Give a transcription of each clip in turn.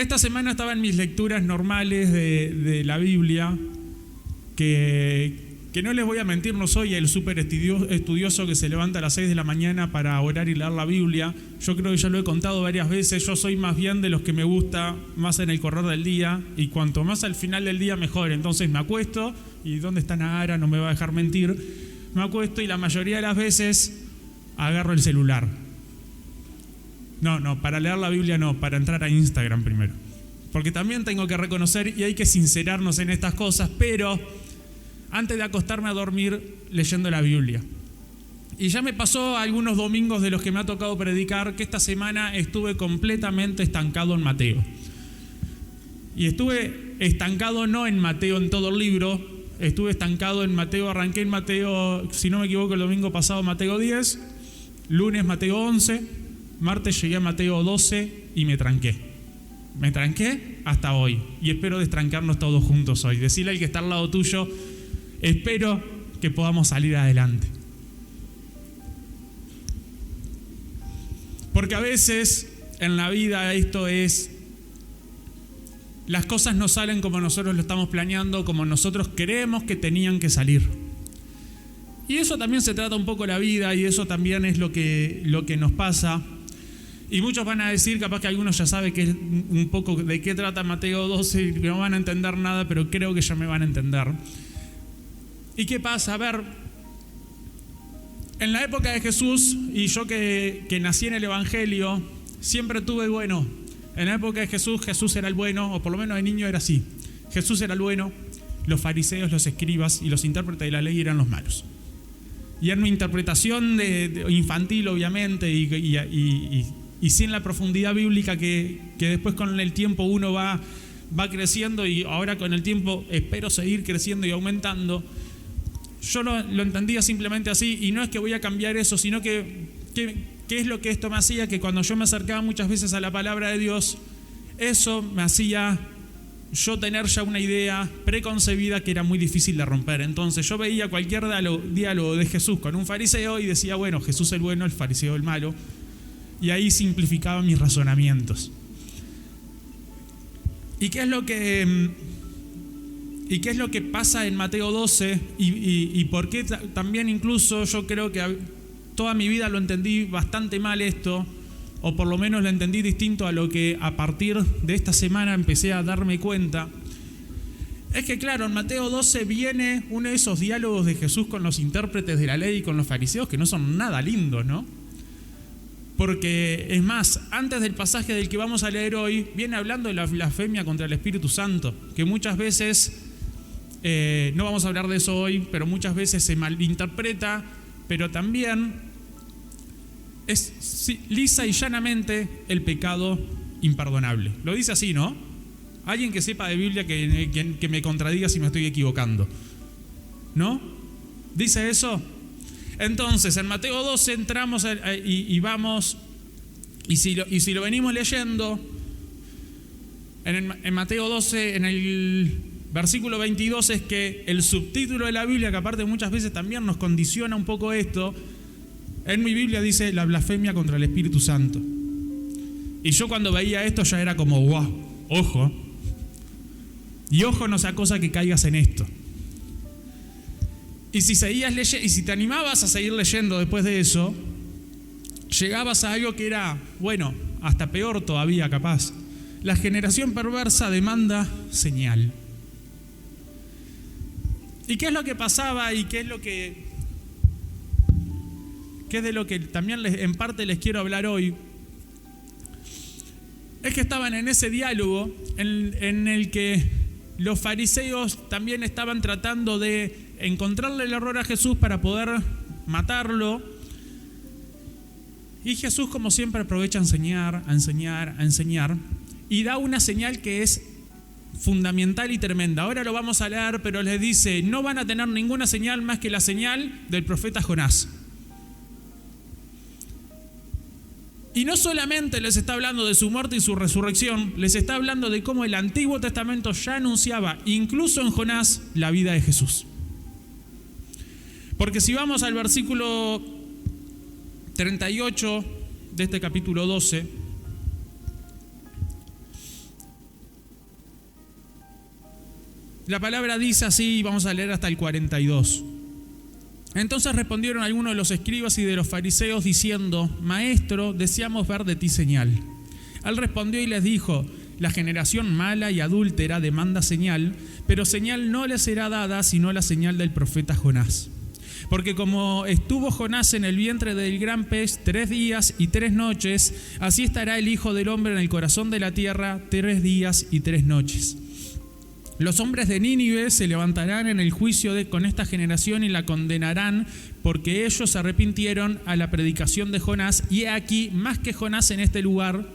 Esta semana estaba en mis lecturas normales de la Biblia, que no les voy a mentir, no soy el súper estudioso que se levanta a las 6 de la mañana para orar y leer la Biblia. Yo creo que ya lo he contado varias veces, yo soy más bien de los que me gusta más en el correr del día, y cuanto más al final del día mejor. Entonces me acuesto, y ¿dónde está Nahara? No me va a dejar mentir. Me acuesto y la mayoría de las veces agarro el celular. No, para leer la Biblia no, para entrar a Instagram primero. Porque también tengo que reconocer, y hay que sincerarnos en estas cosas, pero antes de acostarme a dormir leyendo la Biblia. Y ya me pasó algunos domingos de los que me ha tocado predicar que esta semana estuve completamente estancado en Mateo. Y estuve estancado no en Mateo en todo el libro, estuve estancado en Mateo, arranqué en Mateo, si no me equivoco el domingo pasado Mateo 10, lunes Mateo 11, martes llegué a Mateo 12 y me tranqué. Me tranqué hasta hoy y espero destrancarnos todos juntos hoy. Decirle al que está al lado tuyo, espero que podamos salir adelante. Porque a veces en la vida esto es, las cosas no salen como nosotros lo estamos planeando, como nosotros creemos que tenían que salir. Y eso también se trata un poco la vida, y eso también es lo que nos pasa. Y muchos van a decir, capaz que algunos ya saben que es un poco de qué trata Mateo 12 y no van a entender nada, pero creo que ya me van a entender. ¿Y qué pasa? A ver, en la época de Jesús, y yo que nací en el Evangelio, siempre tuve bueno. En la época de Jesús era el bueno, o por lo menos de niño era así. Jesús era el bueno, los fariseos, los escribas y los intérpretes de la ley eran los malos. Y era una interpretación de infantil, obviamente, y sin la profundidad bíblica que después con el tiempo uno va creciendo, y ahora con el tiempo espero seguir creciendo y aumentando. Yo lo entendía simplemente así, y no es que voy a cambiar eso, sino que ¿qué es lo que esto me hacía? Que cuando yo me acercaba muchas veces a la palabra de Dios, eso me hacía yo tener ya una idea preconcebida que era muy difícil de romper. Entonces yo veía cualquier diálogo de Jesús con un fariseo y decía, bueno, Jesús el bueno, el fariseo el malo. Y ahí simplificaba mis razonamientos. ¿Y qué es lo que pasa en Mateo 12? Y por qué también incluso yo creo que toda mi vida lo entendí bastante mal esto, o por lo menos lo entendí distinto a lo que a partir de esta semana empecé a darme cuenta. Es que claro, en Mateo 12 viene uno de esos diálogos de Jesús con los intérpretes de la ley y con los fariseos que no son nada lindos, ¿no? Porque, es más, antes del pasaje del que vamos a leer hoy, viene hablando de la blasfemia contra el Espíritu Santo, que muchas veces, no vamos a hablar de eso hoy, pero muchas veces se malinterpreta, pero también es lisa y llanamente el pecado imperdonable. Lo dice así, ¿no? Alguien que sepa de Biblia que me contradiga si me estoy equivocando, ¿no? ¿Dice eso? Entonces, en Mateo 12 entramos y vamos, y si lo venimos leyendo, en Mateo 12, en el versículo 22, es que el subtítulo de la Biblia, que aparte muchas veces también nos condiciona un poco esto, en mi Biblia dice la blasfemia contra el Espíritu Santo. Y yo cuando veía esto ya era como, wow, ojo. Y ojo no sea cosa que caigas en esto. Y si seguías leyendo, y si te animabas a seguir leyendo después de eso, llegabas a algo que era, bueno, hasta peor todavía capaz. La generación perversa demanda señal. ¿Y qué es lo que pasaba? ¿Y qué es de lo que también en parte les quiero hablar hoy? Es que estaban en ese diálogo en el que los fariseos también estaban tratando de encontrarle el error a Jesús para poder matarlo. Y Jesús, como siempre, aprovecha a enseñar, y da una señal que es fundamental y tremenda. Ahora lo vamos a leer, pero les dice, no van a tener ninguna señal más que la señal del profeta Jonás. Y no solamente les está hablando de su muerte y su resurrección, les está hablando de cómo el Antiguo Testamento ya anunciaba, incluso en Jonás, la vida de Jesús. Porque si vamos al versículo 38 de este capítulo 12, La palabra dice así, vamos a leer hasta el 42. Entonces respondieron algunos de los escribas y de los fariseos diciendo: Maestro, deseamos ver de ti señal. Él respondió y les dijo: La generación mala y adúltera demanda señal, pero señal no le será dada sino la señal del profeta Jonás. Porque como estuvo Jonás en el vientre del gran pez 3 días y 3 noches, así estará el Hijo del Hombre en el corazón de la tierra 3 días y 3 noches. Los hombres de Nínive se levantarán en el juicio con esta generación y la condenarán, porque ellos se arrepintieron a la predicación de Jonás, y he aquí, más que Jonás en este lugar.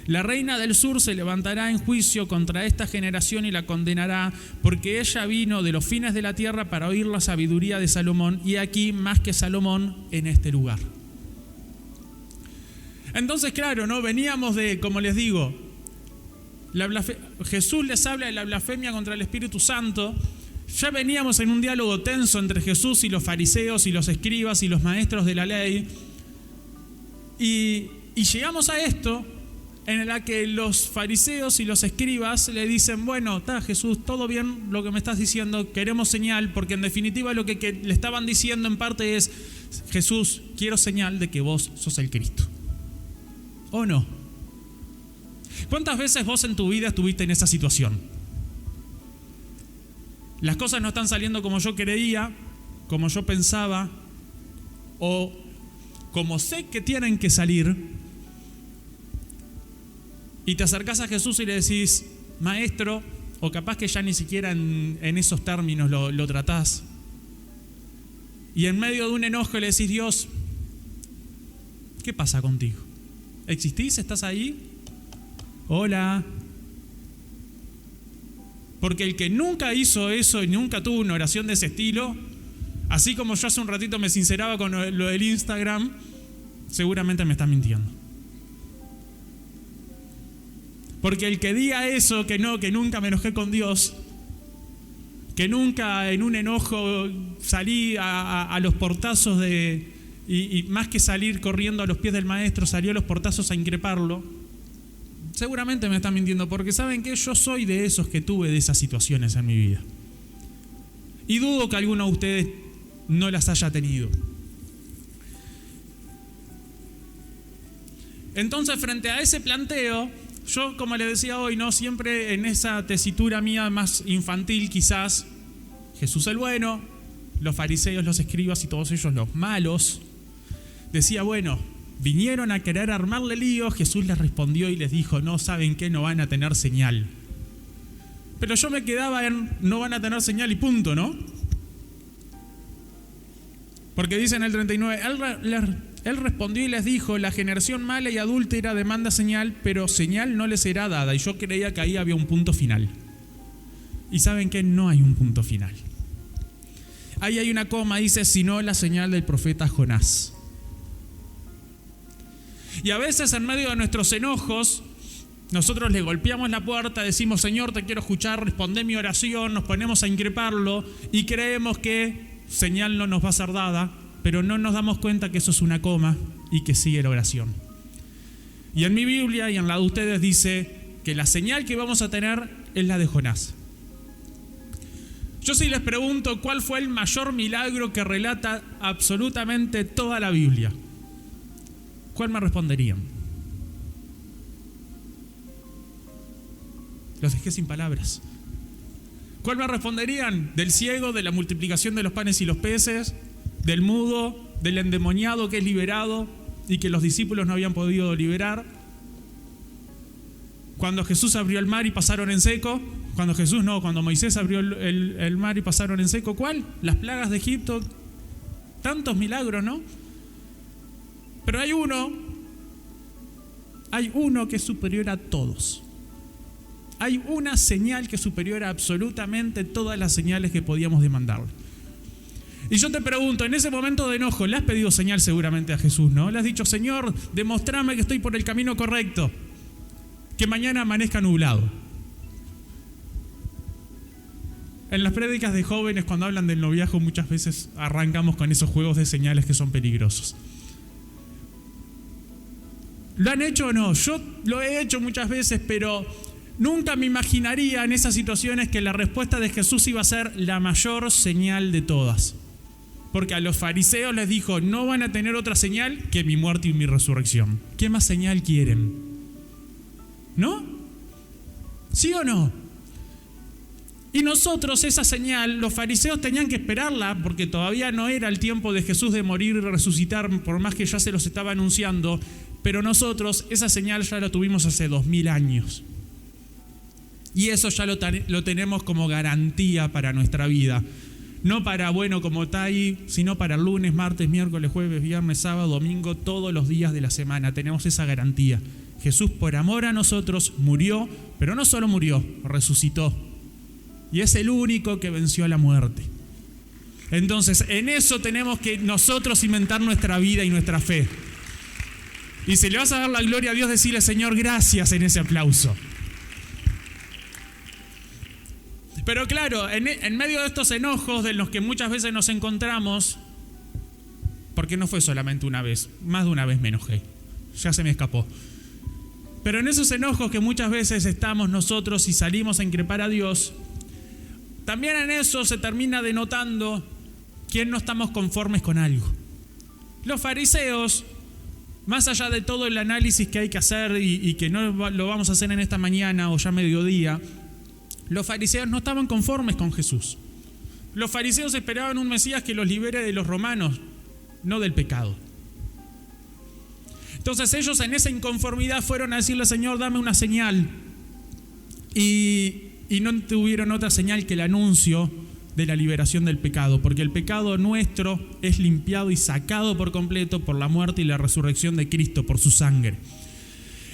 La reina del sur se levantará en juicio contra esta generación y la condenará, porque ella vino de los fines de la tierra para oír la sabiduría de Salomón, y aquí más que Salomón en este lugar. Entonces, claro, ¿no? Veníamos de, como les digo, Jesús les habla de la blasfemia contra el Espíritu Santo. Ya veníamos en un diálogo tenso entre Jesús y los fariseos y los escribas y los maestros de la ley. Y llegamos a esto, en la que los fariseos y los escribas le dicen: bueno, está Jesús, todo bien lo que me estás diciendo, queremos señal, porque en definitiva lo que le estaban diciendo en parte es: Jesús, quiero señal de que vos sos el Cristo. ¿O no? ¿Cuántas veces vos en tu vida estuviste en esa situación? Las cosas no están saliendo como yo creía, como yo pensaba, o como sé que tienen que salir, y te acercás a Jesús y le decís: Maestro, o capaz que ya ni siquiera en esos términos lo tratás, y en medio de un enojo le decís: Dios, ¿qué pasa contigo? ¿Existís? ¿Estás ahí? Hola. Porque el que nunca hizo eso y nunca tuvo una oración de ese estilo, así como yo hace un ratito me sinceraba con lo del Instagram, seguramente me está mintiendo. Porque el que diga eso, que nunca me enojé con Dios, que nunca en un enojo salí a los portazos y más que salir corriendo a los pies del maestro, salió a los portazos a increparlo, seguramente me está mintiendo, porque ¿saben qué? Yo soy de esos que tuve de esas situaciones en mi vida. Y dudo que alguno de ustedes no las haya tenido. Entonces, frente a ese planteo, yo, como les decía hoy, no siempre en esa tesitura mía más infantil quizás, Jesús el bueno, los fariseos, los escribas y todos ellos los malos, decía: bueno, vinieron a querer armarle lío. Jesús les respondió y les dijo: no, ¿saben qué? No van a tener señal. Pero yo me quedaba en: no van a tener señal y punto, ¿no? Porque dice en el 39, él respondió y les dijo: la generación mala y adúltera demanda señal, pero señal no les será dada. Y yo creía que ahí había un punto final. Y ¿saben qué? No hay un punto final. Ahí hay una coma, dice: sino la señal del profeta Jonás. Y a veces en medio de nuestros enojos, nosotros le golpeamos la puerta, decimos: Señor, te quiero escuchar, respondé mi oración, nos ponemos a increparlo y creemos que señal no nos va a ser dada, pero no nos damos cuenta que eso es una coma y que sigue la oración. Y en mi Biblia y en la de ustedes dice que la señal que vamos a tener es la de Jonás. Yo sí les pregunto: ¿cuál fue el mayor milagro que relata absolutamente toda la Biblia? ¿Cuál me responderían? Los dejé sin palabras. ¿Cuál me responderían? ¿Del ciego, de la multiplicación de los panes y los peces? ¿Del mudo, del endemoniado que es liberado y que los discípulos no habían podido liberar? Cuando Jesús abrió el mar y pasaron en seco. Cuando Moisés abrió el mar y pasaron en seco. ¿Cuál? Las plagas de Egipto. Tantos milagros, ¿no? Pero hay uno que es superior a todos. Hay una señal que es superior a absolutamente todas las señales que podíamos demandarle. Y yo te pregunto, en ese momento de enojo, le has pedido señal seguramente a Jesús, ¿no? Le has dicho: Señor, demostrame que estoy por el camino correcto, que mañana amanezca nublado. En las prédicas de jóvenes, cuando hablan del noviazgo, muchas veces arrancamos con esos juegos de señales que son peligrosos. ¿Lo han hecho o no? Yo lo he hecho muchas veces, pero Nunca me imaginaría en esas situaciones que la respuesta de Jesús iba a ser la mayor señal de todas. Porque a los fariseos les dijo, no van a tener otra señal que mi muerte y mi resurrección. ¿Qué más señal quieren? ¿No? ¿Sí o no? Y nosotros esa señal, los fariseos tenían que esperarla porque todavía no era el tiempo de Jesús de morir y resucitar, por más que ya se los estaba anunciando, pero nosotros esa señal ya la tuvimos hace 2000 años. Y eso ya lo tenemos como garantía para nuestra vida. No para, como está ahí, sino para el lunes, martes, miércoles, jueves, viernes, sábado, domingo, todos los días de la semana. Tenemos esa garantía. Jesús, por amor a nosotros, murió, pero no solo murió, resucitó. Y es el único que venció a la muerte. Entonces, en eso tenemos que nosotros cimentar nuestra vida y nuestra fe. Y si le vas a dar la gloria a Dios, decirle, Señor, gracias en ese aplauso. Pero claro, en medio de estos enojos de los que muchas veces nos encontramos, porque no fue solamente una vez, más de una vez me enojé, ya se me escapó. Pero en esos enojos que muchas veces estamos nosotros y salimos a increpar a Dios, también en eso se termina denotando quién no estamos conformes con algo. Los fariseos, más allá de todo el análisis que hay que hacer y que no lo vamos a hacer en esta mañana o ya mediodía, los fariseos no estaban conformes con Jesús. Los fariseos esperaban un Mesías que los libere de los romanos, no del pecado. Entonces ellos en esa inconformidad fueron a decirle, Señor, dame una señal. Y no tuvieron otra señal que el anuncio de la liberación del pecado, porque el pecado nuestro es limpiado y sacado por completo por la muerte y la resurrección de Cristo, por su sangre.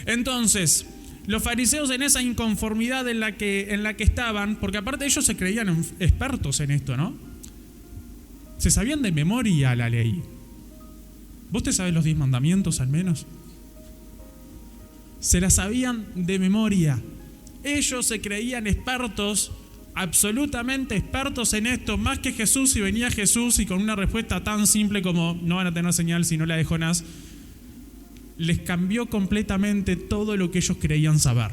Entonces, los fariseos en esa inconformidad en la que estaban, porque aparte ellos se creían expertos en esto, ¿no? Se sabían de memoria la ley. ¿Vos te sabés los 10 mandamientos al menos? Se la sabían de memoria. Ellos se creían expertos, absolutamente expertos en esto, más que Jesús, y venía Jesús y con una respuesta tan simple como no van a tener señal si no la de Jonás, les cambió completamente todo lo que ellos creían saber.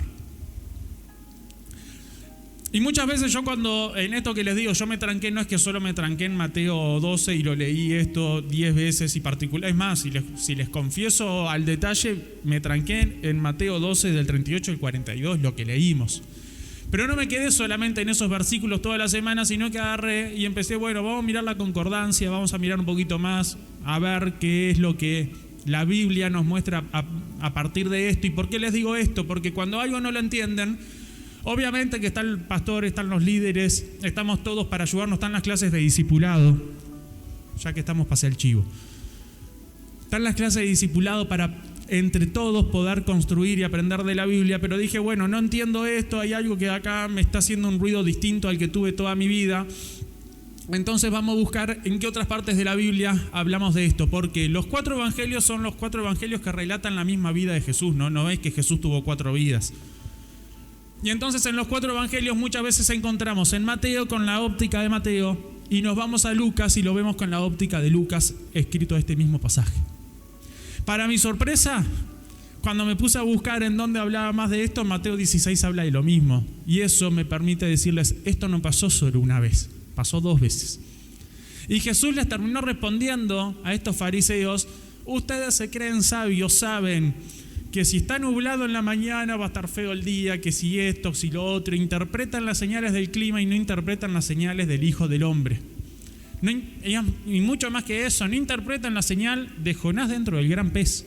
Y muchas veces yo cuando, en esto que les digo, yo me tranqué, no es que solo me tranqué en Mateo 12 y lo leí esto 10 veces y particular, es más, si les confieso al detalle, me tranqué en Mateo 12 del 38 al 42, lo que leímos. Pero no me quedé solamente en esos versículos toda la semana, sino que agarré y empecé, vamos a mirar la concordancia, vamos a mirar un poquito más, a ver qué es lo que la Biblia nos muestra a partir de esto. ¿Y por qué les digo esto? Porque cuando algo no lo entienden, obviamente que está el pastor, están los líderes, estamos todos para ayudarnos, están las clases de discipulado, ya que estamos para hacer el chivo. Están las clases de discipulado para entre todos poder construir y aprender de la Biblia, pero dije, no entiendo esto, hay algo que acá me está haciendo un ruido distinto al que tuve toda mi vida. Entonces vamos a buscar en qué otras partes de la Biblia hablamos de esto, porque los 4 evangelios son los 4 evangelios que relatan la misma vida de Jesús, ¿no? Es que Jesús tuvo 4 vidas. Y entonces en los 4 evangelios muchas veces encontramos en Mateo con la óptica de Mateo y nos vamos a Lucas y lo vemos con la óptica de Lucas escrito este mismo pasaje. Para mi sorpresa, cuando me puse a buscar en dónde hablaba más de esto, Mateo 16 habla de lo mismo. Y eso me permite decirles, esto no pasó solo una vez, pasó 2 veces. Y Jesús les terminó respondiendo a estos fariseos, ustedes se creen sabios, saben que si está nublado en la mañana va a estar feo el día, que si esto, si lo otro, interpretan las señales del clima y no interpretan las señales del Hijo del Hombre. Y mucho más que eso, no interpretan la señal de Jonás dentro del gran pez.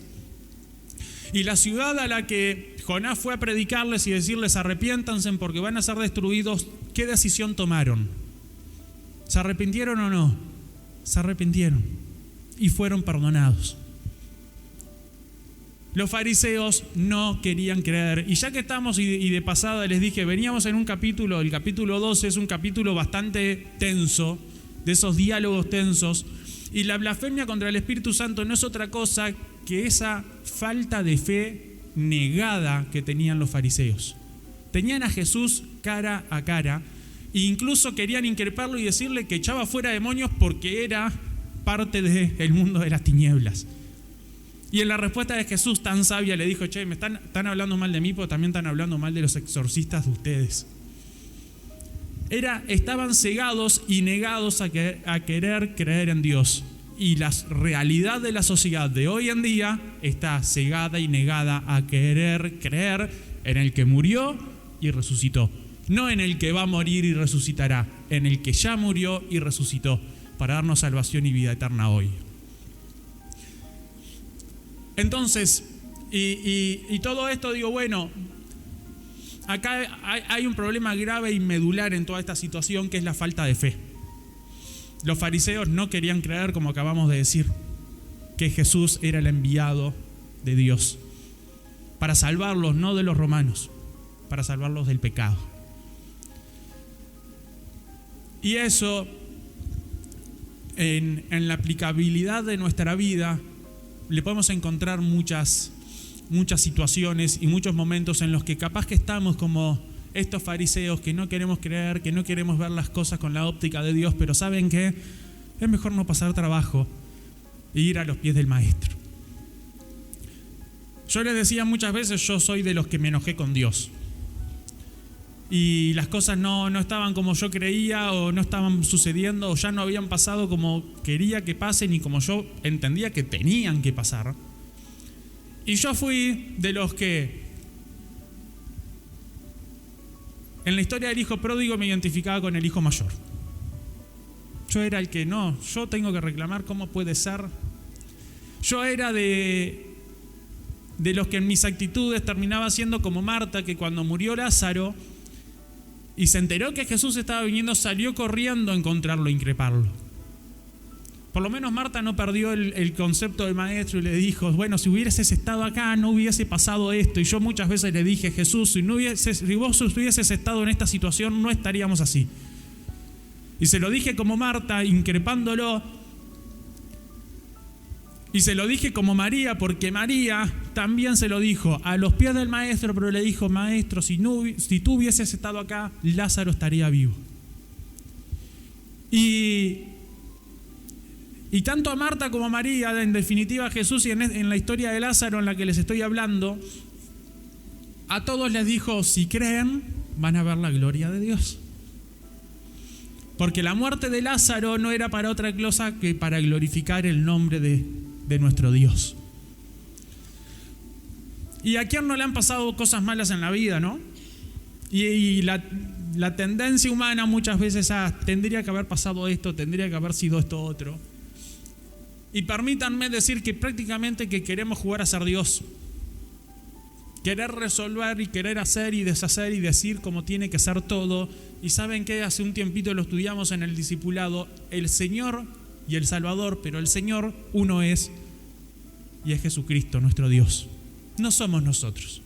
Y la ciudad a la que Jonás fue a predicarles y decirles arrepiéntanse porque van a ser destruidos, ¿qué decisión tomaron? ¿Se arrepintieron o no? Se arrepintieron y fueron perdonados. Los fariseos no querían creer. Y ya que estamos, y de pasada les dije, veníamos en un capítulo, el capítulo 12 es un capítulo bastante tenso, de esos diálogos tensos, y la blasfemia contra el Espíritu Santo no es otra cosa que esa falta de fe negada que tenían los fariseos. Tenían a Jesús cara a cara e incluso querían increparlo y decirle que echaba fuera demonios porque era parte del mundo de las tinieblas. Y en la respuesta de Jesús tan sabia le dijo, che, me están hablando mal de mí, pero también están hablando mal de los exorcistas de ustedes. Estaban cegados y negados a querer creer en Dios. Y la realidad de la sociedad de hoy en día está cegada y negada a querer creer en el que murió y resucitó. No en el que va a morir y resucitará, en el que ya murió y resucitó para darnos salvación y vida eterna hoy. Entonces, y todo esto digo, bueno, acá hay un problema grave y medular en toda esta situación, que es la falta de fe. Los fariseos no querían creer, como acabamos de decir, que Jesús era el enviado de Dios para salvarlos, no de los romanos, para salvarlos del pecado. Y eso, en la aplicabilidad de nuestra vida, le podemos encontrar muchas situaciones y muchos momentos en los que capaz que estamos como estos fariseos, que no queremos creer, que no queremos ver las cosas con la óptica de Dios, pero ¿saben qué? Es mejor no pasar trabajo e ir a los pies del maestro. Yo les decía muchas veces, yo soy de los que me enojé con Dios. Y las cosas no estaban como yo creía, o no estaban sucediendo, o ya no habían pasado como quería que pasen y como yo entendía que tenían que pasar. Y yo fui de los que en la historia del hijo pródigo me identificaba con el hijo mayor. Yo era el que yo tengo que reclamar, ¿cómo puede ser? Yo era de los que en mis actitudes terminaba siendo como Marta, que cuando murió Lázaro y se enteró que Jesús estaba viniendo, salió corriendo a encontrarlo, a increparlo. Por lo menos Marta no perdió el concepto del maestro y le dijo, bueno, si hubieses estado acá no hubiese pasado esto. Y yo muchas veces le dije, Jesús, si vos hubieses estado en esta situación no estaríamos así. Y se lo dije como Marta, increpándolo. Y se lo dije como María, porque María también se lo dijo a los pies del maestro, pero le dijo, maestro, si tú hubieses estado acá, Lázaro estaría vivo. Y tanto a Marta como a María, en definitiva a Jesús, y en la historia de Lázaro en la que les estoy hablando, a todos les dijo, si creen, van a ver la gloria de Dios. Porque la muerte de Lázaro no era para otra cosa que para glorificar el nombre de nuestro Dios. ¿Y a quién no le han pasado cosas malas en la vida, no? Y la tendencia humana muchas veces tendría que haber pasado esto, tendría que haber sido esto otro. Y permítanme decir que prácticamente que queremos jugar a ser Dios. Querer resolver y querer hacer y deshacer y decir cómo tiene que ser todo. Y ¿saben qué? Hace un tiempito lo estudiamos en el discipulado. El Señor y el Salvador, pero el Señor uno es, y es Jesucristo, nuestro Dios. No somos nosotros.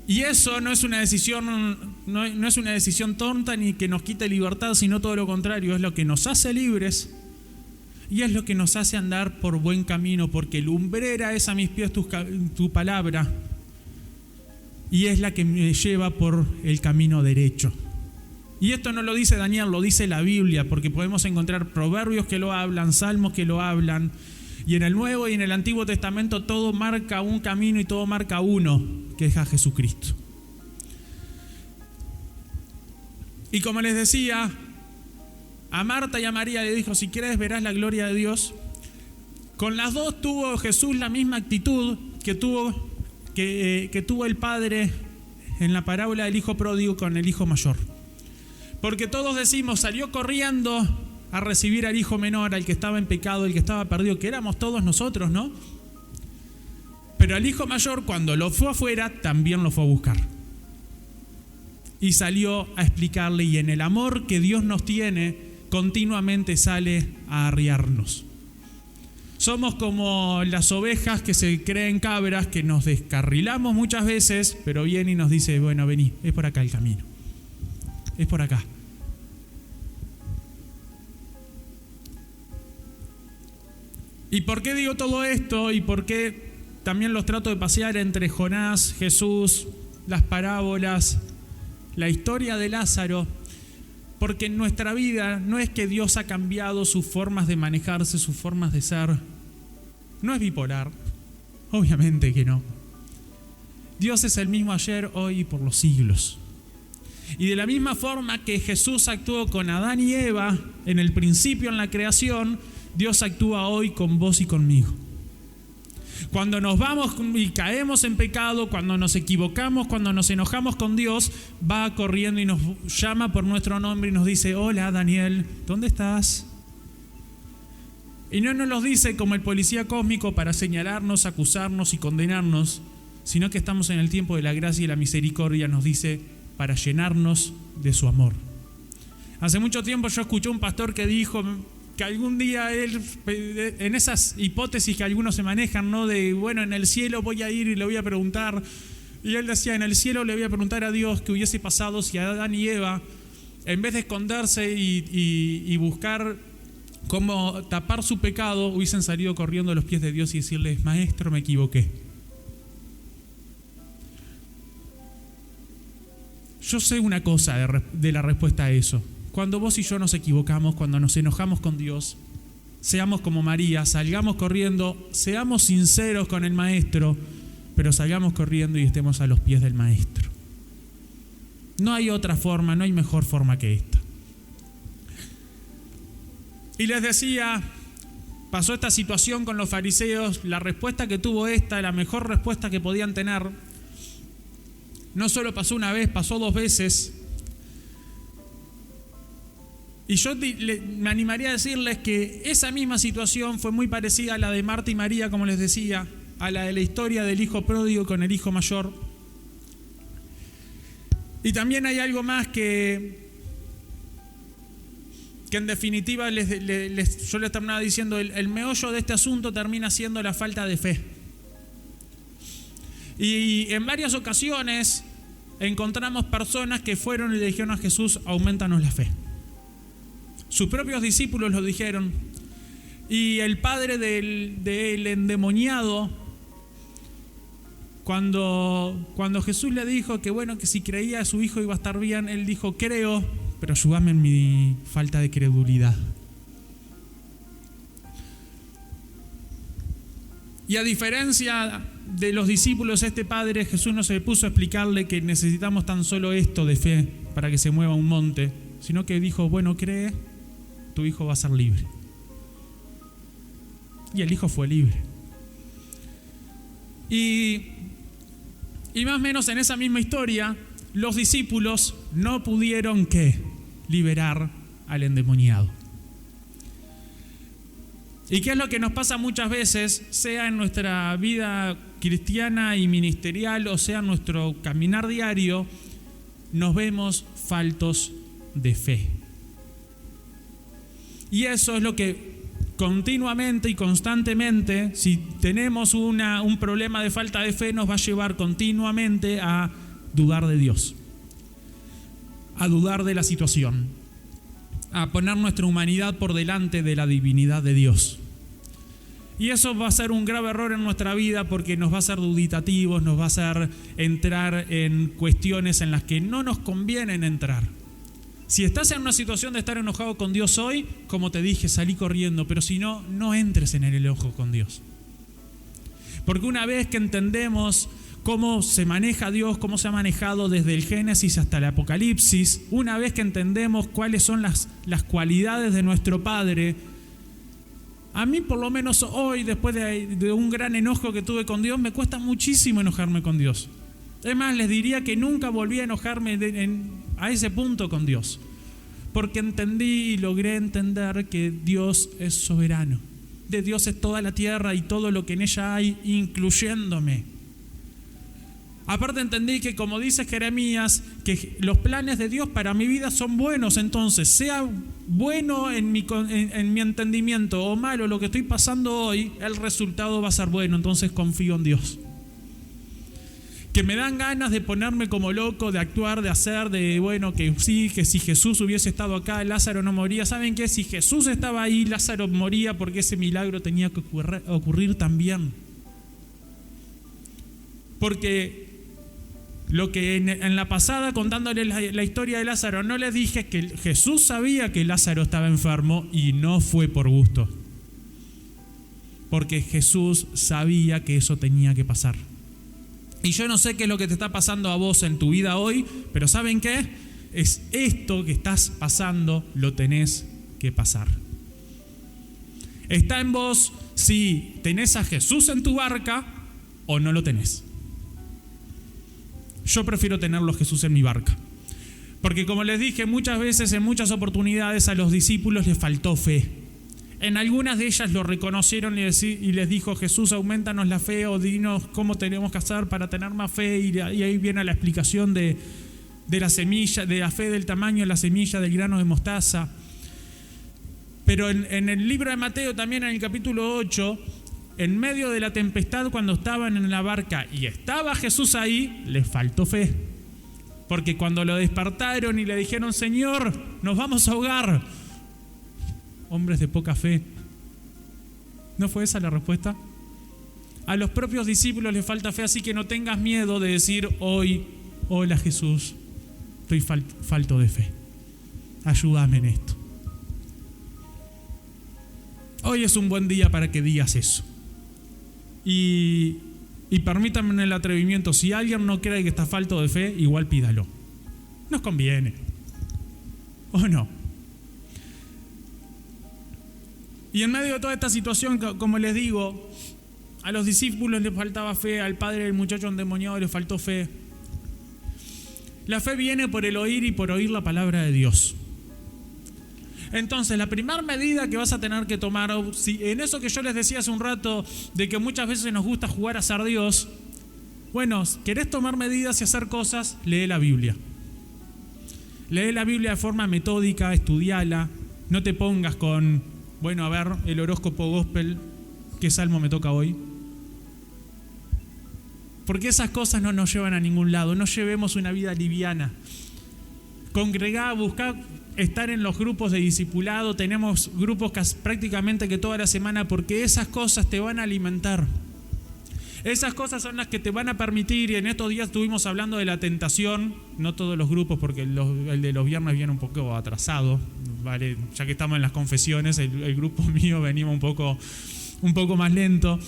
Y eso no es una decisión, no es una decisión tonta ni que nos quite libertad, sino todo lo contrario, es lo que nos hace libres y es lo que nos hace andar por buen camino, porque lumbrera es a mis pies tu palabra y es la que me lleva por el camino derecho. Y esto no lo dice Daniel, lo dice la Biblia, porque podemos encontrar proverbios que lo hablan, salmos que lo hablan, y en el Nuevo y en el Antiguo Testamento todo marca un camino y todo marca uno, que es a Jesucristo. Y como les decía, a Marta y a María le dijo, si quieres verás la gloria de Dios. Con las dos tuvo Jesús la misma actitud que tuvo el padre en la parábola del hijo pródigo con el hijo mayor. Porque todos decimos, salió corriendo a recibir al hijo menor, al que estaba en pecado, el que estaba perdido, que éramos todos nosotros, ¿no? Pero al hijo mayor, cuando lo fue afuera, también lo fue a buscar. Y salió a explicarle, y en el amor que Dios nos tiene, continuamente sale a arriarnos. Somos como las ovejas que se creen cabras, que nos descarrilamos muchas veces, pero viene y nos dice, bueno, vení, es por acá el camino. Es por acá. ¿Y por qué digo todo esto? ¿Y por qué también los trato de pasear entre Jonás, Jesús, las parábolas, la historia de Lázaro? Porque en nuestra vida no es que Dios ha cambiado sus formas de manejarse, sus formas de ser. No es bipolar, obviamente que no. Dios es el mismo ayer, hoy y por los siglos. Y de la misma forma que Jesús actuó con Adán y Eva en el principio, en la creación, Dios actúa hoy con vos y conmigo. Cuando nos vamos y caemos en pecado, cuando nos equivocamos, cuando nos enojamos con Dios, va corriendo y nos llama por nuestro nombre y nos dice: hola Daniel, ¿dónde estás? Y no nos lo dice como el policía cósmico para señalarnos, acusarnos y condenarnos, sino que estamos en el tiempo de la gracia y la misericordia, nos dice, para llenarnos de su amor. Hace mucho tiempo yo escuché un pastor que dijo que algún día él, en esas hipótesis que algunos se manejan, ¿no? De, bueno, en el cielo voy a ir y le voy a preguntar, y él decía, en el cielo le voy a preguntar a Dios qué hubiese pasado si Adán y Eva, en vez de esconderse y buscar cómo tapar su pecado, hubiesen salido corriendo a los pies de Dios y decirles: maestro, me equivoqué. Yo sé una cosa de la respuesta a eso. Cuando vos y yo nos equivocamos, cuando nos enojamos con Dios, seamos como María, salgamos corriendo, seamos sinceros con el Maestro, pero salgamos corriendo y estemos a los pies del Maestro. No hay otra forma, no hay mejor forma que esta. Y les decía, pasó esta situación con los fariseos, la respuesta que tuvo esta, la mejor respuesta que podían tener, no solo pasó una vez, pasó 2 veces. Y yo me animaría a decirles que esa misma situación fue muy parecida a la de Marta y María, como les decía, a la de la historia del hijo pródigo con el hijo mayor. Y también hay algo más que en definitiva yo les terminaba diciendo, el meollo de este asunto termina siendo la falta de fe. Y en varias ocasiones encontramos personas que fueron y le dijeron a Jesús: aumentanos la fe. Sus propios discípulos lo dijeron. Y el padre del endemoniado, cuando Jesús le dijo que bueno, que si creía a su hijo iba a estar bien, él dijo: creo, pero ayúdame en mi falta de credulidad. Y a diferencia de los discípulos, este padre, Jesús no se puso a explicarle que necesitamos tan solo esto de fe para que se mueva un monte, sino que dijo: bueno, cree, tu hijo va a ser libre. Y el hijo fue libre. Y más o menos en esa misma historia, los discípulos no pudieron ¿qué? Liberar al endemoniado. ¿Y qué es lo que nos pasa muchas veces, sea en nuestra vida cristiana y ministerial, o sea en nuestro caminar diario? Nos vemos faltos de fe. Y eso es lo que continuamente y constantemente, si tenemos un problema de falta de fe, nos va a llevar continuamente a dudar de Dios, a dudar de la situación, a poner nuestra humanidad por delante de la divinidad de Dios. Y eso va a ser un grave error en nuestra vida, porque nos va a hacer duditativos, nos va a hacer entrar en cuestiones en las que no nos conviene entrar. Si estás en una situación de estar enojado con Dios hoy, como te dije, salí corriendo, pero si no, no entres en el enojo con Dios. Porque una vez que entendemos cómo se maneja Dios, cómo se ha manejado desde el Génesis hasta el Apocalipsis, una vez que entendemos cuáles son las cualidades de nuestro Padre, a mí por lo menos hoy, después de un gran enojo que tuve con Dios, me cuesta muchísimo enojarme con Dios. Es más, les diría que nunca volví a enojarme a ese punto con Dios, porque entendí y logré entender que Dios es soberano. De Dios es toda la tierra y todo lo que en ella hay, incluyéndome. Aparte entendí que, como dice Jeremías, que los planes de Dios para mi vida son buenos. Entonces, sea bueno en mi entendimiento o malo lo que estoy pasando hoy, el resultado va a ser bueno. Entonces confío en Dios. Que me dan ganas de ponerme como loco, de actuar, de hacer, de bueno, que sí, que si Jesús hubiese estado acá, Lázaro no moría. ¿Saben qué? Si Jesús estaba ahí, Lázaro moría, porque ese milagro tenía que ocurrir también. Porque Lo que en la pasada, contándoles la historia de Lázaro, no les dije es que Jesús sabía que Lázaro estaba enfermo y no fue por gusto. Porque Jesús sabía que eso tenía que pasar. Y yo no sé qué es lo que te está pasando a vos en tu vida hoy, pero ¿saben qué? Es esto que estás pasando, lo tenés que pasar. Está en vos si tenés a Jesús en tu barca o no lo tenés. Yo prefiero tenerlo a Jesús en mi barca. Porque como les dije muchas veces, en muchas oportunidades a los discípulos les faltó fe. En algunas de ellas lo reconocieron y les dijo: Jesús, aumentanos la fe, o dinos cómo tenemos que hacer para tener más fe. Y ahí viene la explicación de la semilla, de la fe del tamaño de la semilla del grano de mostaza. Pero en el libro de Mateo, también en el capítulo 8, en medio de la tempestad, cuando estaban en la barca y estaba Jesús ahí, les faltó fe. Porque cuando lo despertaron y le dijeron: Señor, nos vamos a ahogar, hombres de poca fe. ¿No fue esa la respuesta? A los propios discípulos les falta fe, así que no tengas miedo de decir hoy: hola Jesús, estoy falto de fe, ayúdame en esto. Hoy es un buen día para que digas eso. Y permítanme el atrevimiento: si alguien no cree que está falto de fe, igual pídalo. Nos conviene. ¿O no? Y en medio de toda esta situación, como les digo, a los discípulos les faltaba fe, al padre del muchacho endemoniado le faltó fe. La fe viene por el oír y por oír la palabra de Dios. Entonces, la primera medida que vas a tener que tomar, si en eso que yo les decía hace un rato, de que muchas veces nos gusta jugar a ser Dios, bueno, ¿querés tomar medidas y hacer cosas? Lee la Biblia. Lee la Biblia de forma metódica, estudiala. No te pongas con, bueno, a ver, el horóscopo gospel, ¿qué salmo me toca hoy? Porque esas cosas no nos llevan a ningún lado. No llevemos una vida liviana. Congregá, buscá estar en los grupos de discipulado. Tenemos grupos prácticamente que toda la semana, porque esas cosas te van a alimentar. Esas cosas son las que te van a permitir, y en estos días estuvimos hablando de la tentación, no todos los grupos, porque el de los viernes viene un poco atrasado, ¿vale? Ya que estamos en las confesiones, el grupo mío venía un poco más lento.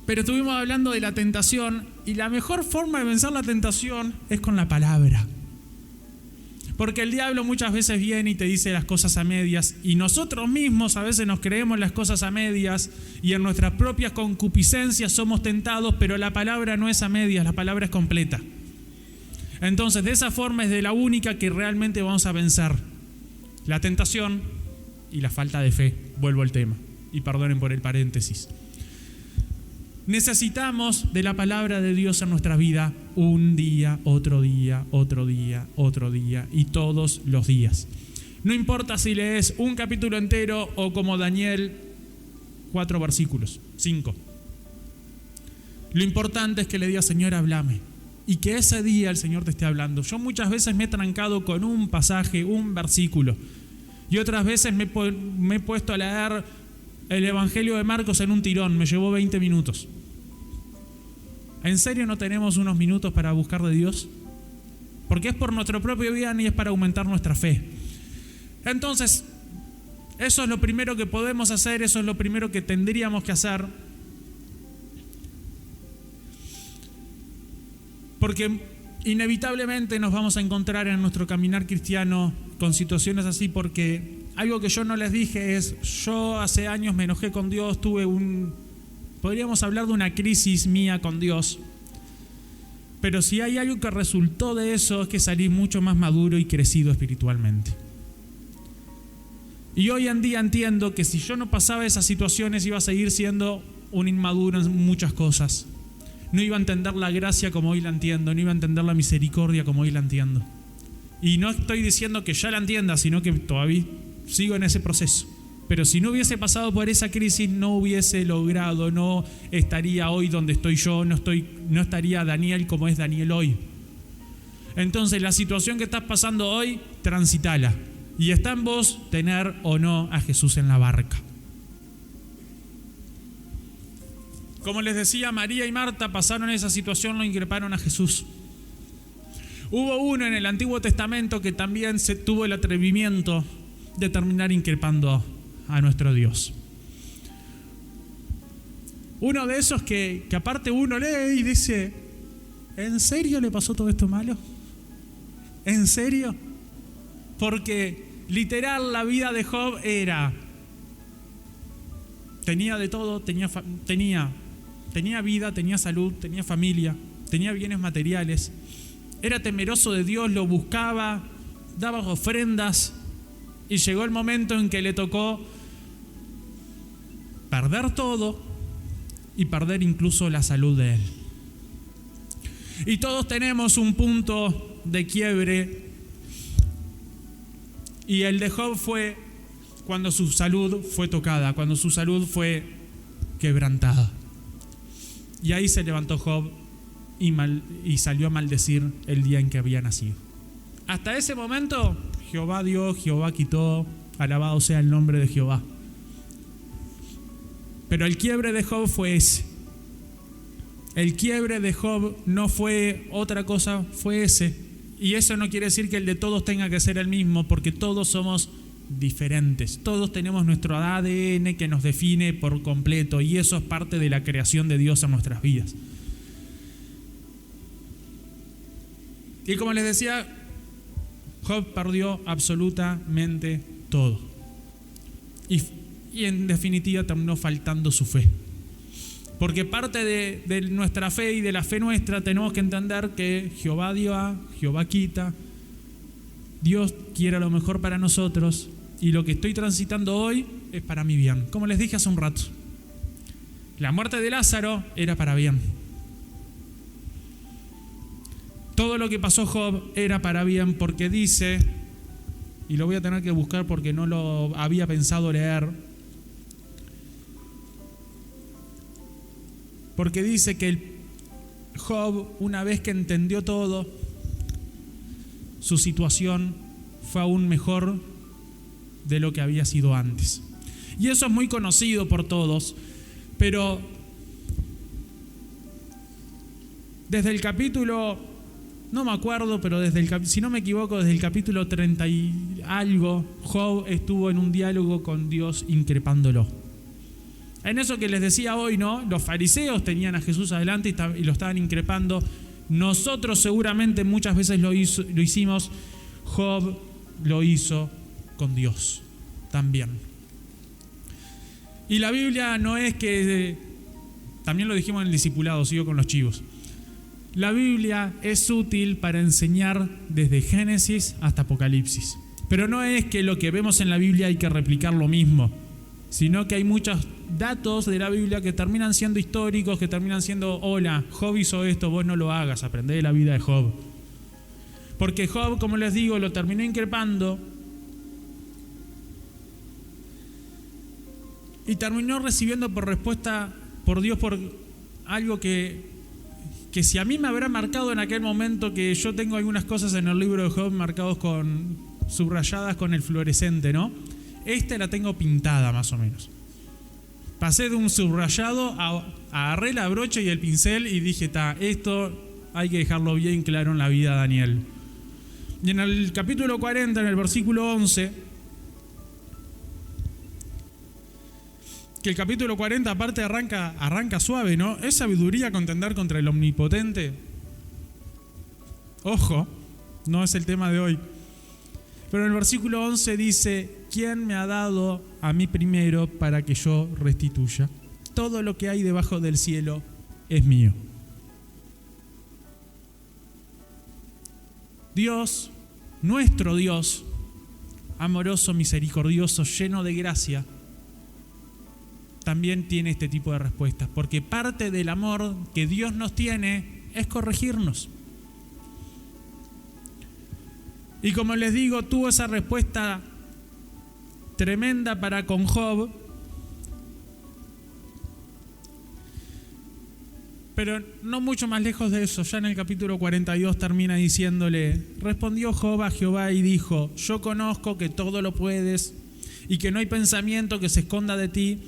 Pero estuvimos hablando de la tentación, y la mejor forma de vencer la tentación es con la palabra. Porque el diablo muchas veces viene y te dice las cosas a medias, y nosotros mismos a veces nos creemos las cosas a medias, y en nuestras propias concupiscencias somos tentados, pero la palabra no es a medias, la palabra es completa. Entonces, de esa forma es de la única que realmente vamos a vencer la tentación y la falta de fe. Vuelvo al tema, y perdonen por el paréntesis. Necesitamos de la palabra de Dios en nuestra vida un día, otro día, otro día, otro día y todos los días. No importa si lees un capítulo entero o como Daniel, 4 versículos, 5. Lo importante es que le digas: Señor, háblame. Y que ese día el Señor te esté hablando. Yo muchas veces me he trancado con un pasaje, un versículo. Y otras veces me he puesto a leer el Evangelio de Marcos en un tirón. Me llevó 20 minutos. ¿En serio no tenemos unos minutos para buscar de Dios? Porque es por nuestro propio bien y es para aumentar nuestra fe. Entonces, eso es lo primero que podemos hacer, eso es lo primero que tendríamos que hacer. Porque inevitablemente nos vamos a encontrar en nuestro caminar cristiano con situaciones así, porque algo que yo no les dije es: yo hace años me enojé con Dios, podríamos hablar de una crisis mía con Dios. Pero si hay algo que resultó de eso, es que salí mucho más maduro y crecido espiritualmente. Y hoy en día entiendo que si yo no pasaba esas situaciones, iba a seguir siendo un inmaduro en muchas cosas. No iba a entender la gracia como hoy la entiendo, no iba a entender la misericordia como hoy la entiendo. Y no estoy diciendo que ya la entienda, sino que todavía sigo en ese proceso. Pero si no hubiese pasado por esa crisis, no hubiese logrado, no estaría hoy donde estoy yo, no estaría Daniel como es Daniel hoy. Entonces, la situación que estás pasando hoy, transitala. Y está en vos tener o no a Jesús en la barca. Como les decía, María y Marta pasaron esa situación, lo increparon a Jesús. Hubo uno en el Antiguo Testamento que también se tuvo el atrevimiento de terminar increpando a nuestro Dios. Uno de esos que aparte uno lee y dice, ¿en serio le pasó todo esto malo? ¿En serio? Porque literal la vida de Job tenía de todo, tenía vida, tenía salud, tenía familia, tenía bienes materiales, era temeroso de Dios, lo buscaba, daba ofrendas, y llegó el momento en que le tocó perder todo y perder incluso la salud de él. Y todos tenemos un punto de quiebre, y el de Job fue cuando su salud fue tocada, cuando su salud fue quebrantada. Y ahí se levantó Job y salió a maldecir el día en que había nacido. Hasta ese momento, Jehová dio, Jehová quitó, alabado sea el nombre de Jehová. Pero el quiebre de Job fue ese. El quiebre de Job no fue otra cosa, fue ese. Y eso no quiere decir que el de todos tenga que ser el mismo, porque todos somos diferentes. Todos tenemos nuestro ADN que nos define por completo, y eso es parte de la creación de Dios en nuestras vidas. Y como les decía, Job perdió absolutamente todo. Y en definitiva terminó faltando su fe. Porque parte de nuestra fe y de la fe nuestra tenemos que entender que Jehová dio, Jehová quita. Dios quiere lo mejor para nosotros, y lo que estoy transitando hoy es para mi bien. Como les dije hace un rato, la muerte de Lázaro era para bien. Todo lo que pasó Job era para bien, porque dice, y lo voy a tener que buscar porque no lo había pensado leer, porque dice que Job, una vez que entendió todo, su situación fue aún mejor de lo que había sido antes. Y eso es muy conocido por todos, pero desde el capítulo, no me acuerdo, pero si no me equivoco, desde el capítulo 30 y algo, Job estuvo en un diálogo con Dios increpándolo. En eso que les decía hoy, ¿no? Los fariseos tenían a Jesús adelante y lo estaban increpando. Nosotros seguramente muchas veces lo hicimos. Job lo hizo con Dios también. Y la Biblia no es que, también lo dijimos en el discipulado, sigo con los chivos. La Biblia es útil para enseñar desde Génesis hasta Apocalipsis. Pero no es que lo que vemos en la Biblia hay que replicar lo mismo, sino que hay muchos datos de la Biblia que terminan siendo históricos, que terminan siendo, hola, Job hizo esto, vos no lo hagas, aprendé de la vida de Job. Porque Job, como les digo, lo terminó increpando y terminó recibiendo por respuesta por Dios por algo que si a mí me habrá marcado en aquel momento, que yo tengo algunas cosas en el libro de Job marcados subrayadas con el fluorescente, ¿no? Esta la tengo pintada más o menos. Pasé de un subrayado agarré la brocha y el pincel y dije, esto hay que dejarlo bien claro en la vida de Daniel. Y en el capítulo 40, en el versículo 11, que el capítulo 40 aparte arranca suave, ¿no? ¿Es sabiduría contender contra el omnipotente? Ojo, no es el tema de hoy. Pero en el versículo 11 dice, ¿quién me ha dado a mí primero para que yo restituya? Todo lo que hay debajo del cielo es mío. Dios, nuestro Dios, amoroso, misericordioso, lleno de gracia, también tiene este tipo de respuestas, porque parte del amor que Dios nos tiene es corregirnos. Y como les digo, tuvo esa respuesta tremenda para con Job, pero no mucho más lejos de eso. Ya en el capítulo 42 termina diciéndole, respondió Job a Jehová y dijo, yo conozco que todo lo puedes y que no hay pensamiento que se esconda de ti,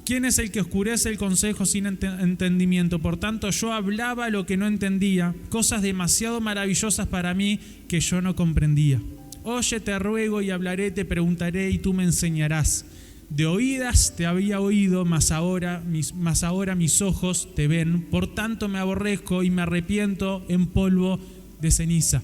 ¿Quién es el que oscurece el consejo sin entendimiento? Por tanto, yo hablaba lo que no entendía, cosas demasiado maravillosas para mí que yo no comprendía. Oye, te ruego y hablaré, te preguntaré y tú me enseñarás. De oídas te había oído, mas ahora mis ojos te ven. Por tanto me aborrezco y me arrepiento en polvo de ceniza.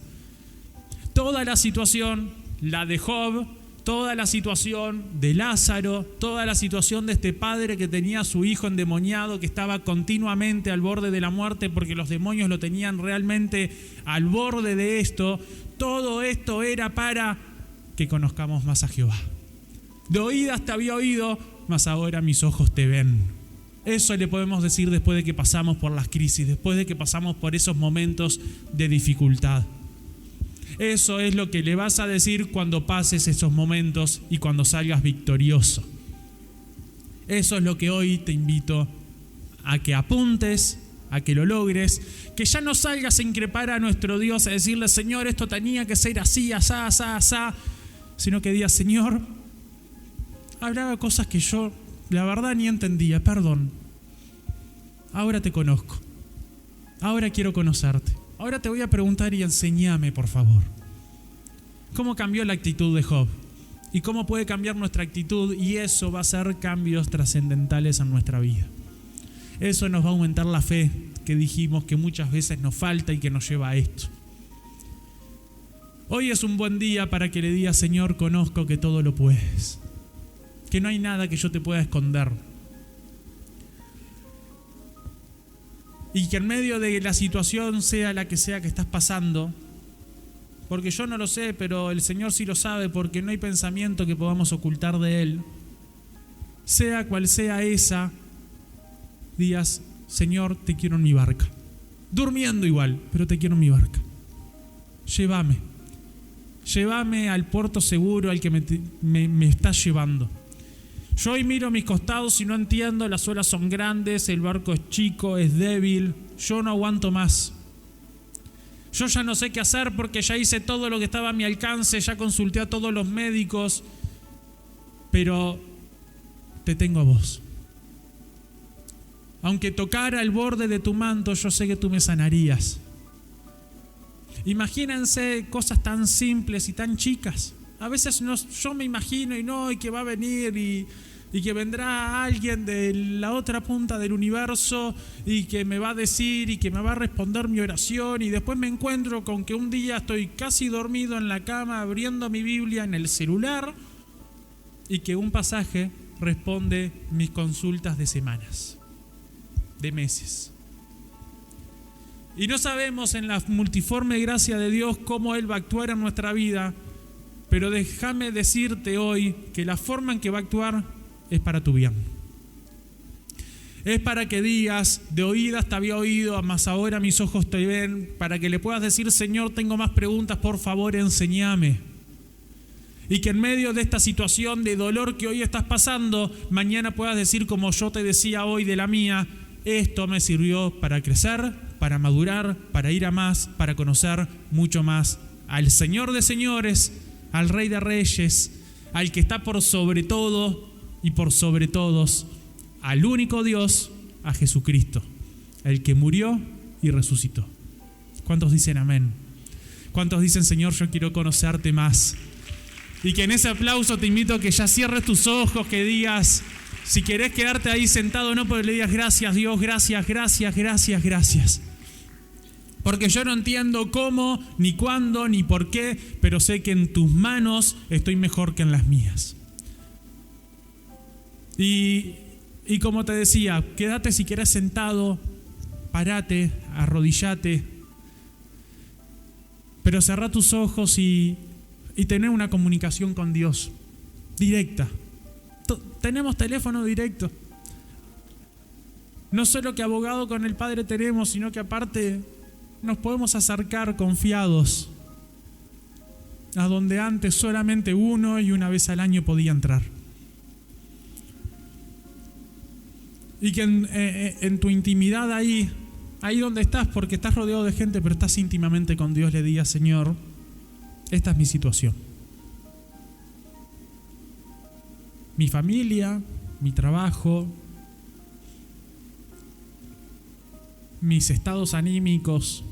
Toda la situación, la de Job, toda la situación de Lázaro, toda la situación de este padre que tenía a su hijo endemoniado, que estaba continuamente al borde de la muerte porque los demonios lo tenían realmente al borde de esto, todo esto era para que conozcamos más a Jehová. De oídas te había oído, mas ahora mis ojos te ven. Eso le podemos decir después de que pasamos por las crisis, después de que pasamos por esos momentos de dificultad. Eso es lo que le vas a decir cuando pases esos momentos y cuando salgas victorioso. Eso es lo que hoy te invito a que apuntes, a que lo logres, que ya no salgas a increpar a nuestro Dios, a decirle, Señor, esto tenía que ser así, asá, asá, asá, sino que digas, Señor, hablaba cosas que yo, la verdad, ni entendía, perdón. Ahora te conozco, ahora quiero conocerte. Ahora te voy a preguntar y enséñame, por favor. ¿Cómo cambió la actitud de Job? ¿Y cómo puede cambiar nuestra actitud? Y eso va a ser cambios trascendentales en nuestra vida. Eso nos va a aumentar la fe que dijimos que muchas veces nos falta y que nos lleva a esto. Hoy es un buen día para que le digas, Señor, conozco que todo lo puedes. Que no hay nada que yo te pueda esconder. Y que en medio de la situación sea la que estás pasando, porque yo no lo sé, pero el Señor sí lo sabe, porque no hay pensamiento que podamos ocultar de Él. Sea cual sea esa, digas, Señor, te quiero en mi barca. Durmiendo igual, pero te quiero en mi barca. Llévame. Llévame al puerto seguro al que me estás llevando. Yo hoy miro a mis costados y no entiendo, las olas son grandes, el barco es chico, es débil, yo no aguanto más. Yo ya no sé qué hacer porque ya hice todo lo que estaba a mi alcance, ya consulté a todos los médicos, pero te tengo a vos. Aunque tocara el borde de tu manto, yo sé que tú me sanarías. Imagínense cosas tan simples y tan chicas. A veces yo me imagino y que va a venir y que vendrá alguien de la otra punta del universo y que me va a decir y que me va a responder mi oración, y después me encuentro con que un día estoy casi dormido en la cama abriendo mi Biblia en el celular y que un pasaje responde mis consultas de semanas, de meses. Y no sabemos en la multiforme gracia de Dios cómo Él va a actuar en nuestra vida, pero déjame decirte hoy que la forma en que va a actuar es para tu bien. Es para que digas, de oídas te había oído, mas ahora mis ojos te ven, para que le puedas decir, Señor, tengo más preguntas, por favor, enséñame. Y que en medio de esta situación de dolor que hoy estás pasando, mañana puedas decir, como yo te decía hoy de la mía, esto me sirvió para crecer, para madurar, para ir a más, para conocer mucho más al Señor de señores, al Rey de reyes, al que está por sobre todo y por sobre todos, al único Dios, a Jesucristo, el que murió y resucitó. ¿Cuántos dicen amén? ¿Cuántos dicen, Señor, yo quiero conocerte más? Y que en ese aplauso te invito a que ya cierres tus ojos, que digas, si querés quedarte ahí sentado, no, pero le digas, gracias Dios, gracias, gracias, gracias, gracias. Porque yo no entiendo cómo, ni cuándo, ni por qué, pero sé que en tus manos estoy mejor que en las mías. Y como te decía, quédate si querés sentado, parate, arrodillate, pero cerrá tus ojos y tener una comunicación con Dios directa. Tenemos teléfono directo. No solo que abogado con el Padre tenemos, sino que aparte nos podemos acercar confiados a donde antes solamente uno y una vez al año podía entrar. Y que en tu intimidad ahí donde estás, porque estás rodeado de gente, pero estás íntimamente con Dios, le digas, Señor, esta es mi situación. Mi familia, mi trabajo, mis estados anímicos,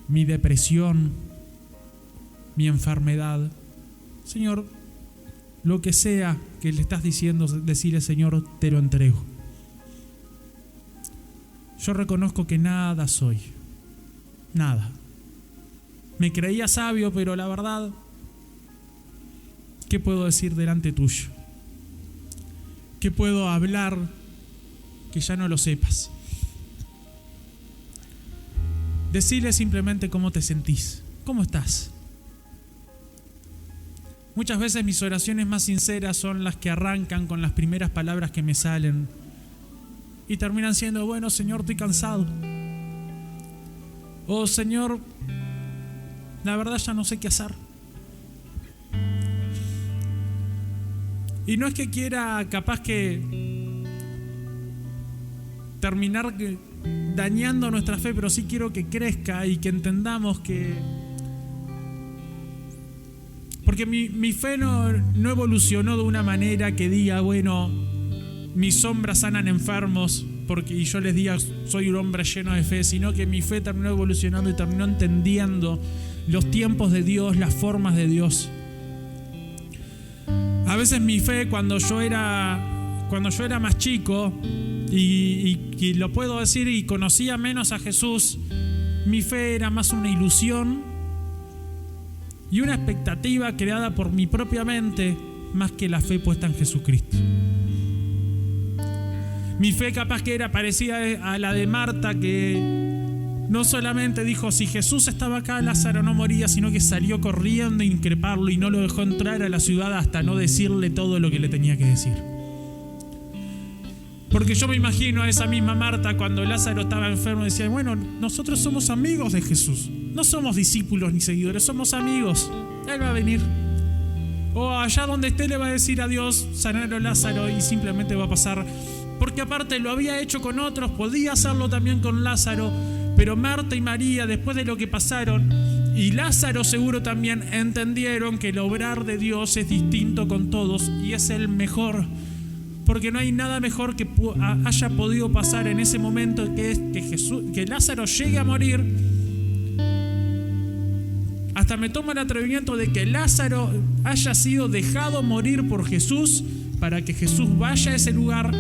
mi depresión, mi enfermedad. Señor, lo que sea que le estás diciendo, decirle: Señor, te lo entrego. Yo reconozco que nada soy, nada. Me creía sabio, pero la verdad, ¿qué puedo decir delante tuyo? ¿Qué puedo hablar que ya no lo sepas? Decile simplemente cómo te sentís, cómo estás. Muchas veces mis oraciones más sinceras son las que arrancan con las primeras palabras que me salen y terminan siendo: bueno, Señor, estoy cansado. O Señor, la verdad ya no sé qué hacer. Y no es que quiera capaz que terminar dañando nuestra fe, pero sí quiero que crezca y que entendamos que... Porque mi fe no evolucionó de una manera que diga: bueno, mis sombras sanan enfermos, y yo les diga: soy un hombre lleno de fe, sino que mi fe terminó evolucionando y terminó entendiendo los tiempos de Dios, las formas de Dios. A veces mi fe, cuando yo era más chico, y lo puedo decir, y conocía menos a Jesús, mi fe era más una ilusión y una expectativa creada por mi propia mente, más que la fe puesta en Jesucristo. Mi fe capaz que era parecida a la de Marta, que no solamente dijo: si Jesús estaba acá, Lázaro no moría, sino que salió corriendo a increparlo y no lo dejó entrar a la ciudad hasta no decirle todo lo que le tenía que decir. Porque yo me imagino a esa misma Marta, cuando Lázaro estaba enfermo, decía: bueno, nosotros somos amigos de Jesús, no somos discípulos ni seguidores, somos amigos, Él va a venir. O allá donde esté le va a decir a Dios: sanalo Lázaro, y simplemente va a pasar. Porque aparte lo había hecho con otros, podía hacerlo también con Lázaro, pero Marta y María, después de lo que pasaron, y Lázaro seguro también, entendieron que el obrar de Dios es distinto con todos y es el mejor. Porque no hay nada mejor que haya podido pasar en ese momento, que es que Lázaro llegue a morir. Hasta me tomo el atrevimiento de que Lázaro haya sido dejado morir por Jesús, para que Jesús vaya a ese lugar,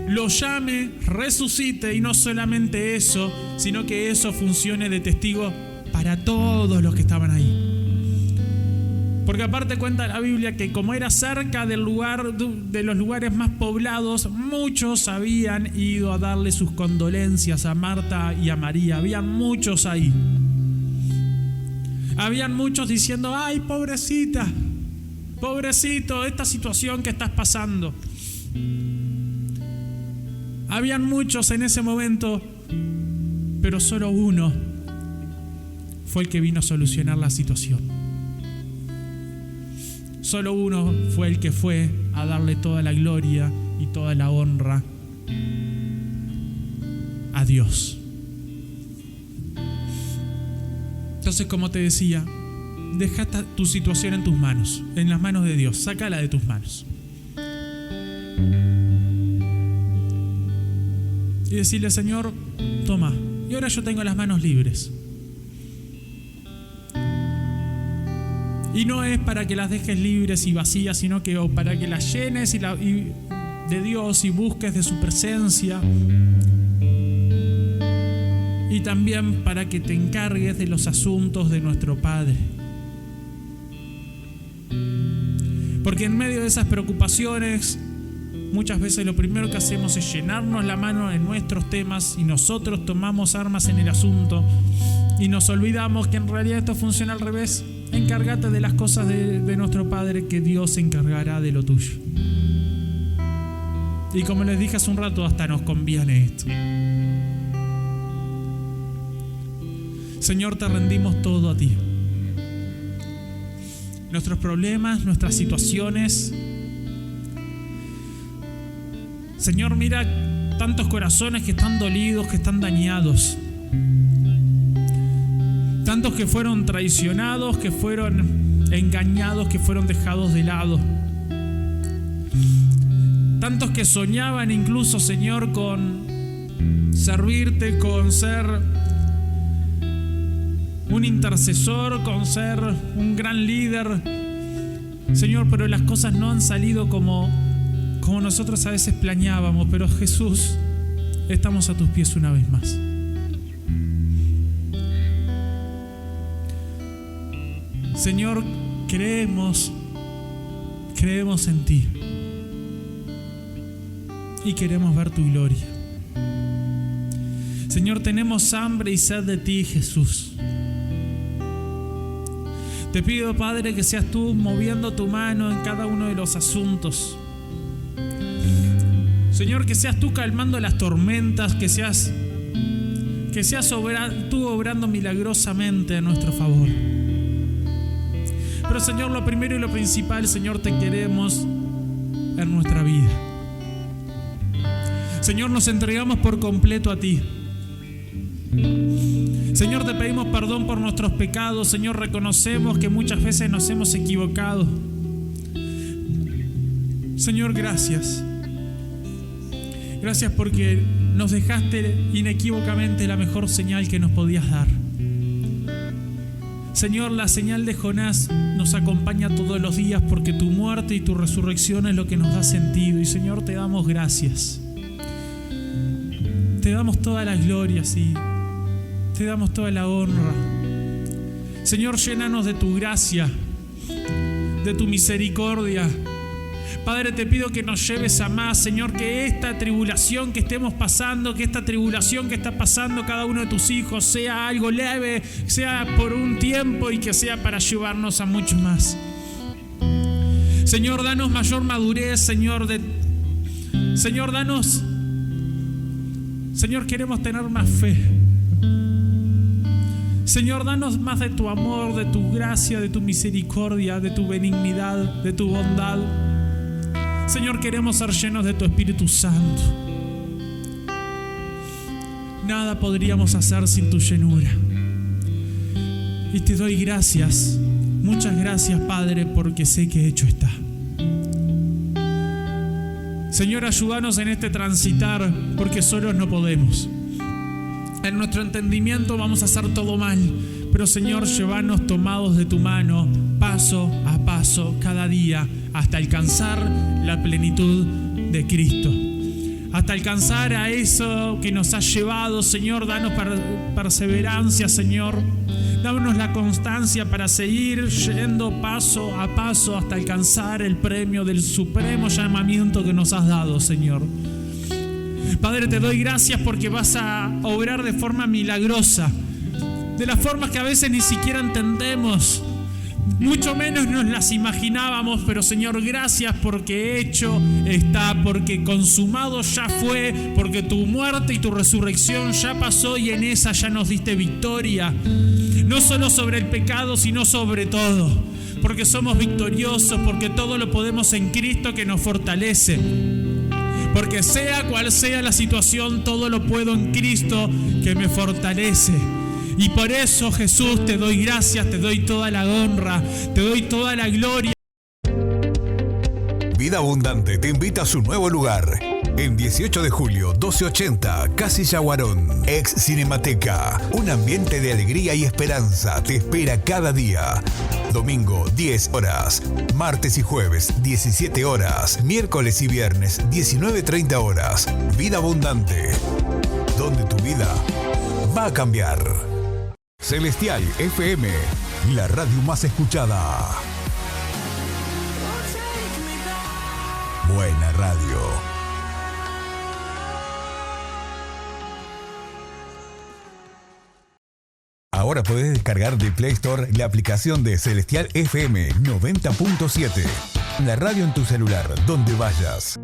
lo llame, resucite, y no solamente eso, sino que eso funcione de testigo para todos los que estaban ahí. Porque aparte cuenta la Biblia que como era cerca del lugar, de los lugares más poblados, muchos habían ido a darle sus condolencias a Marta y a María. Habían muchos ahí. Habían muchos diciendo: ay, pobrecita, pobrecito, esta situación que estás pasando. Habían muchos en ese momento, pero solo uno fue el que vino a solucionar la situación. Solo uno fue el que fue a darle toda la gloria y toda la honra a Dios. Entonces, como te decía, deja tu situación en tus manos, en las manos de Dios. Sácala de tus manos. Y decirle: Señor, toma. Y ahora yo tengo las manos libres. Y no es para que las dejes libres y vacías, sino que para que las llenes de Dios y busques de su presencia. Y también para que te encargues de los asuntos de nuestro Padre. Porque en medio de esas preocupaciones, muchas veces lo primero que hacemos es llenarnos la mano en nuestros temas, y nosotros tomamos armas en el asunto y nos olvidamos que en realidad esto funciona al revés. Encárgate de las cosas de nuestro Padre, que Dios se encargará de lo tuyo. Y como les dije hace un rato, hasta nos conviene esto. Señor, te rendimos todo a ti. Nuestros problemas, nuestras situaciones. Señor, mira tantos corazones que están dolidos, que están dañados. Tantos que fueron traicionados, que fueron engañados, que fueron dejados de lado. Tantos que soñaban incluso, Señor, con servirte, con ser un intercesor, con ser un gran líder, Señor, pero las cosas no han salido como nosotros a veces planeábamos. Pero Jesús, estamos a tus pies una vez más. Señor, creemos en ti y queremos ver tu gloria. Señor, tenemos hambre y sed de ti, Jesús. Te pido, Padre, que seas tú moviendo tu mano en cada uno de los asuntos. Señor, que seas tú calmando las tormentas, que seas tú obrando milagrosamente a nuestro favor. Pero, Señor, lo primero y lo principal, Señor, te queremos en nuestra vida. Señor, nos entregamos por completo a ti. Señor, te pedimos perdón por nuestros pecados. Señor, reconocemos que muchas veces nos hemos equivocado. Señor, gracias. Gracias porque nos dejaste inequívocamente la mejor señal que nos podías dar. Señor, la señal de Jonás nos acompaña todos los días porque tu muerte y tu resurrección es lo que nos da sentido. Y Señor, te damos gracias. Te damos toda la gloria, sí. Te damos toda la honra. Señor, llénanos de tu gracia, de tu misericordia. Padre, te pido que nos lleves a más, Señor, que esta tribulación que estemos pasando, que esta tribulación que está pasando cada uno de tus hijos sea algo leve, sea por un tiempo y que sea para llevarnos a mucho más. Señor, danos mayor madurez, Señor, Señor, queremos tener más fe. Señor, danos más de tu amor, de tu gracia, de tu misericordia, de tu benignidad, de tu bondad. Señor, queremos ser llenos de tu Espíritu Santo. Nada podríamos hacer sin tu llenura. Y te doy gracias, muchas gracias, Padre, porque sé que hecho está. Señor, ayúdanos en este transitar, porque solos no podemos. En nuestro entendimiento vamos a hacer todo mal, pero Señor, llévanos tomados de tu mano, paso a paso, cada día, hasta alcanzar la plenitud de Cristo. Hasta alcanzar a eso que nos ha llevado, Señor. Danos perseverancia, Señor. Danos la constancia para seguir yendo paso a paso hasta alcanzar el premio del supremo llamamiento que nos has dado, Señor. Padre, te doy gracias porque vas a obrar de forma milagrosa, de las formas que a veces ni siquiera entendemos, mucho menos nos las imaginábamos, pero Señor, gracias porque hecho está, porque consumado ya fue, porque tu muerte y tu resurrección ya pasó y en esa ya nos diste victoria, no solo sobre el pecado, sino sobre todo, porque somos victoriosos, porque todo lo podemos en Cristo que nos fortalece. Porque sea cual sea la situación, todo lo puedo en Cristo que me fortalece. Y por eso, Jesús, te doy gracias, te doy toda la honra, te doy toda la gloria. Vida Abundante te invita a su nuevo lugar. En 18 de julio, 1280, Casilla Guarón, ex Cinemateca. Un ambiente de alegría y esperanza te espera cada día. Domingo, 10 horas. Martes y jueves, 17 horas. Miércoles y viernes, 19:30 horas. Vida Abundante, donde tu vida va a cambiar. Celestial FM, la radio más escuchada. Buena radio. Ahora podés descargar de Play Store la aplicación de Celestial FM 90.7. La radio en tu celular, donde vayas.